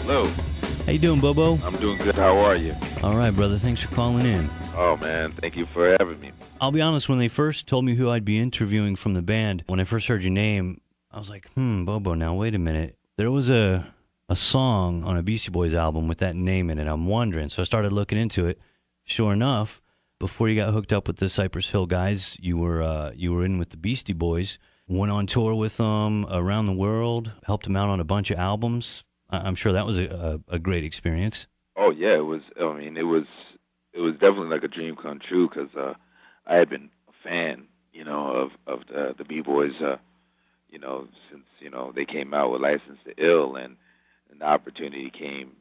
Hello. How you doing, Bobo? I'm doing good. How are you? All right, brother. Thanks for calling in. Oh, man. Thank you for having me. I'll be honest, when they first told me who I'd be interviewing from the band, when I first heard your name, I was like, Bobo, now wait a minute. There was a song on a Beastie Boys album with that name in it. I'm wondering. So I started looking into it. Sure enough, before you got hooked up with the Cypress Hill guys, you were in with the Beastie Boys, went on tour with them around the world, helped them out on a bunch of albums. I'm sure that was a great experience. Oh, yeah. It was. I mean, it was definitely like a dream come true because I had been a fan, of the B-Boys, since, they came out with License to Ill, and the opportunity came,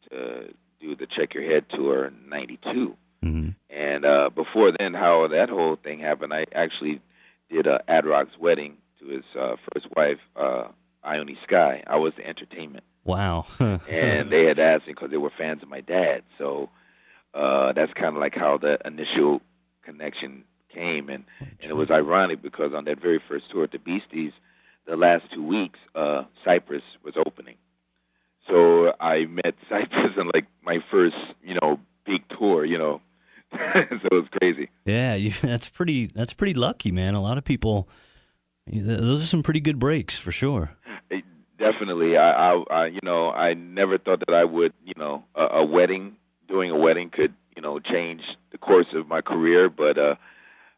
to do the Check Your Head tour in '92. Mm-hmm. And before then, how that whole thing happened, I actually did Ad Rock's wedding to his first wife, Ione Sky. I was the entertainment. Wow. And they had asked me because they were fans of my dad. So that's kind of like how the initial connection came. And it was ironic because on that very first tour at the Beasties, the last 2 weeks, Cypress was opening. So I met Cypress on like my first, big tour, so it was crazy. Yeah, that's pretty lucky, man. A lot of people, those are some pretty good breaks for sure. Definitely. I never thought that I would, doing a wedding could, change the course of my career, but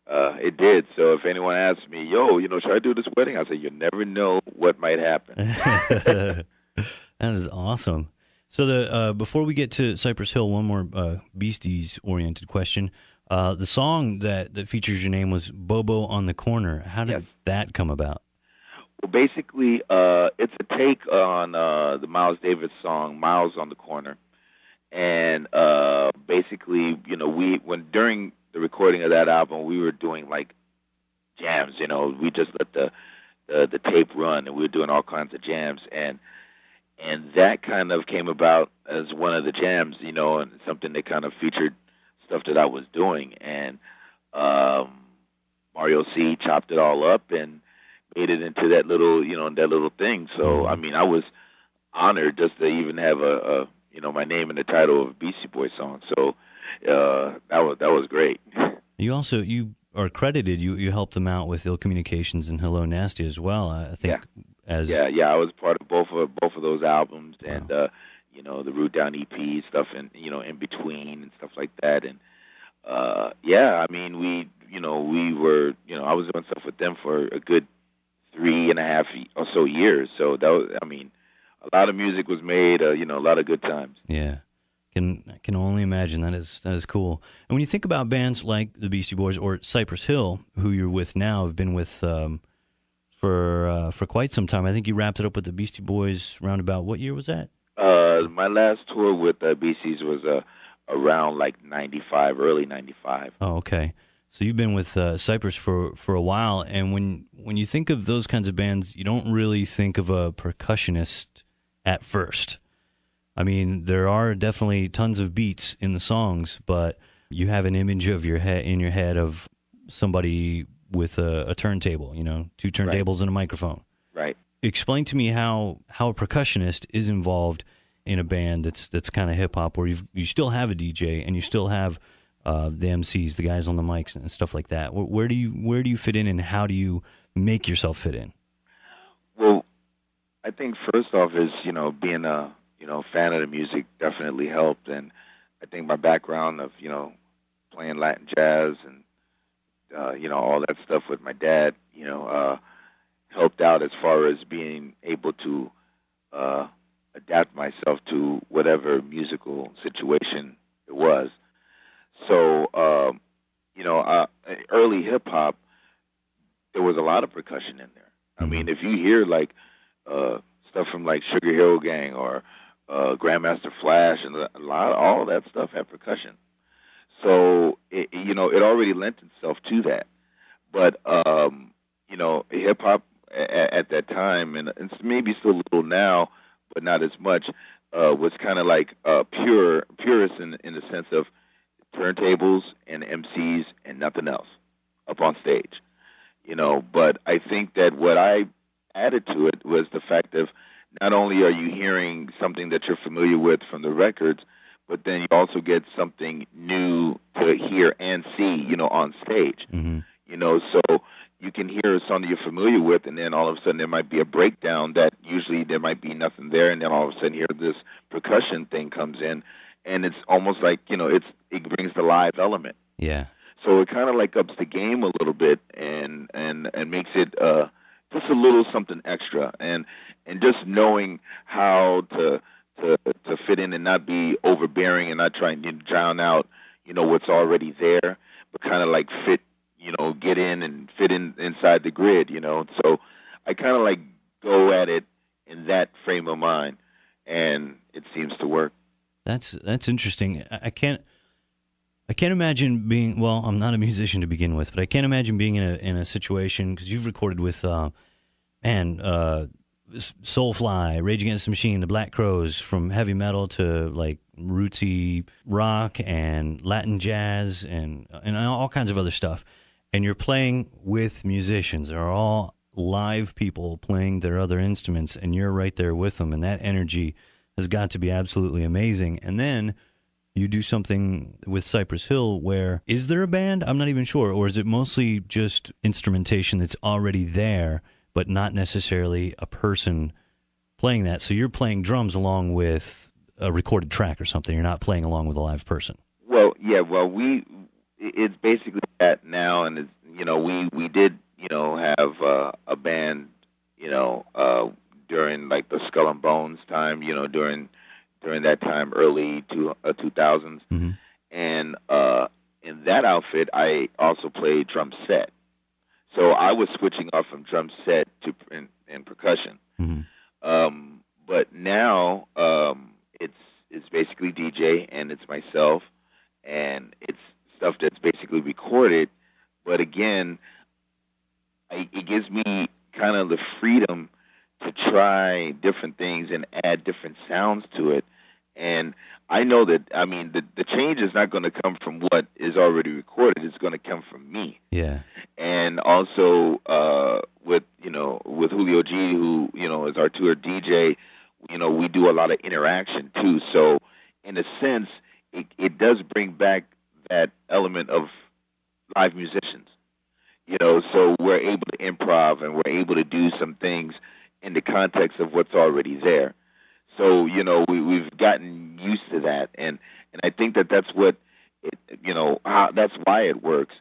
it did. So if anyone asks me, should I do this wedding? I say, you never know what might happen. That is awesome. So before we get to Cypress Hill, one more Beasties-oriented question. The song that features your name was Bobo on the Corner. How did that come about? Well, basically, it's a take on the Miles Davis song, Miles on the Corner. And basically, during the recording of that album, we were doing like jams, we just let the tape run, and we were doing all kinds of jams. And that kind of came about as one of the jams, and something that kind of featured stuff that I was doing. And Mario C. chopped it all up and made it into that little thing. So, I mean, I was honored just to even have my name in the title of a Beastie Boys song. So that was great. You are credited. You helped them out with Ill Communications and Hello Nasty as well. I think. I was part of both of those albums, and the Root Down EP stuff, and in between and stuff like that. And I mean, we were, I was doing stuff with them for a good 3.5 or so years. So that was, I mean, a lot of music was made, a lot of good times. Yeah. I can only imagine. That is cool. And when you think about bands like the Beastie Boys or Cypress Hill, who you're with now, have been with for quite some time. I think you wrapped it up with the Beastie Boys roundabout. What year was that? My last tour with the Beasties was around like '95, early '95. Oh, okay. So you've been with Cypress for a while, and when you think of those kinds of bands, you don't really think of a percussionist at first. I mean, there are definitely tons of beats in the songs, but you have an image of in your head of somebody with a turntable, 2 turntables and a microphone. Right. Explain to me how a percussionist is involved in a band that's kind of hip hop, where you still have a DJ and you still have the MCs, the guys on the mics and stuff like that. Where do you fit in, and how do you make yourself fit in? Well, I think first off is being a fan of the music definitely helped, and I think my background of playing Latin jazz and all that stuff with my dad helped out as far as being able to adapt myself to whatever musical situation it was. So early hip hop, there was a lot of percussion in there. I mean, if you hear like stuff from like Sugar Hill Gang or Grandmaster Flash, and all that stuff had percussion. So it already lent itself to that. But hip hop at that time, and it's maybe still a little now, but not as much, was kind of like purist in the sense of turntables and MCs and nothing else up on stage. But I think that what I added to it was the fact of not only are you hearing something that you're familiar with from the records, but then you also get something new to hear and see, on stage. Mm-hmm. So you can hear a song that you're familiar with, and then all of a sudden there might be a breakdown that usually there might be nothing there, and then all of a sudden here this percussion thing comes in, and it's almost like, it brings the live element. Yeah. So it kind of like ups the game a little bit and makes it just a little something extra, and just knowing how to fit in and not be overbearing and not trying to drown out, what's already there, but kind of like get in and fit inside the grid, So I kind of like go at it in that frame of mind, and it seems to work. That's interesting. I can't imagine being, well, I'm not a musician to begin with, but I can't imagine being in a situation, because you've recorded with Soulfly, Rage Against the Machine, the Black Crowes, from heavy metal to like rootsy rock and Latin jazz and all kinds of other stuff. And you're playing with musicians. They're all live people playing their other instruments, and you're right there with them. And that energy has got to be absolutely amazing. And then you do something with Cypress Hill where, is there a band? I'm not even sure. Or is it mostly just instrumentation that's already there, but not necessarily a person playing that? So you're playing drums along with a recorded track or something. You're not playing along with a live person. Well, yeah, it's basically that now, and it's, we did have a band during like the Skull and Bones time, during that time, early 2000s, mm-hmm. and in that outfit I also played drum set, so I was switching off from drum set to and percussion. Mm-hmm. But now it's basically DJ, and it's myself, and it's stuff that's basically recorded, but again, it gives me kind of the freedom to try different things and add different sounds to it. And I know that, the change is not going to come from what is already recorded. It's going to come from me. Yeah. And also with Julio G, who, is our tour DJ, we do a lot of interaction too. So in a sense, it does bring back that element of live musicians, so we're able to improv and we're able to do some things in the context of what's already there. So, we've gotten used to that. And I think that's what, that's why it works.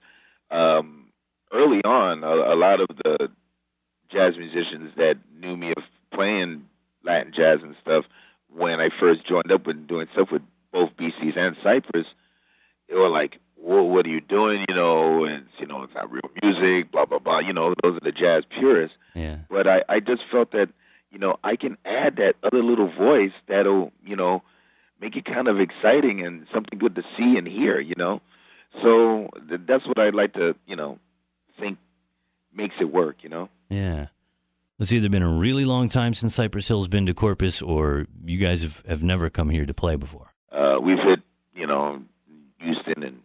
Early on, a lot of the jazz musicians that knew me of playing Latin jazz and stuff, when I first joined up with doing stuff with both Beasties and Cypress, they were like, "Whoa, what are you doing?" And it's not real music, blah blah blah. Those are the jazz purists. Yeah. But I just felt that I can add that other little voice that'll make it kind of exciting and something good to see and hear. So that's what I'd like to think makes it work. Yeah. It's either been a really long time since Cypress Hill's been to Corpus, or you guys have never come here to play before. We've hit Houston and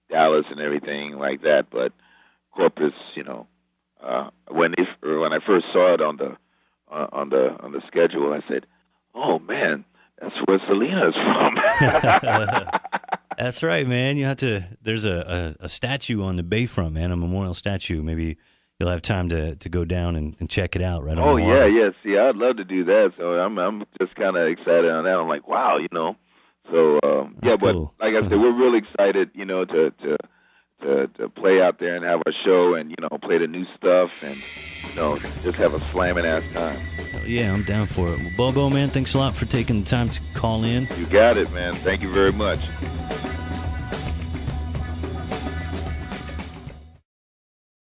Dallas and everything like that, but Corpus, when I first saw it on the schedule, I said, "Oh man, that's where Selena's from." That's right, man. You have to. There's a statue on the bayfront, man, a memorial statue. Maybe you'll have time to go down and check it out. Right. Oh yeah. See, I'd love to do that. So I'm just kind of excited on that. I'm like, wow, So That's but cool. like I said, we're really excited, to play out there and have our show and play the new stuff and just have a slamming ass time. Yeah, I'm down for it. Well, Bobo, man, thanks a lot for taking the time to call in. You got it, man. Thank you very much.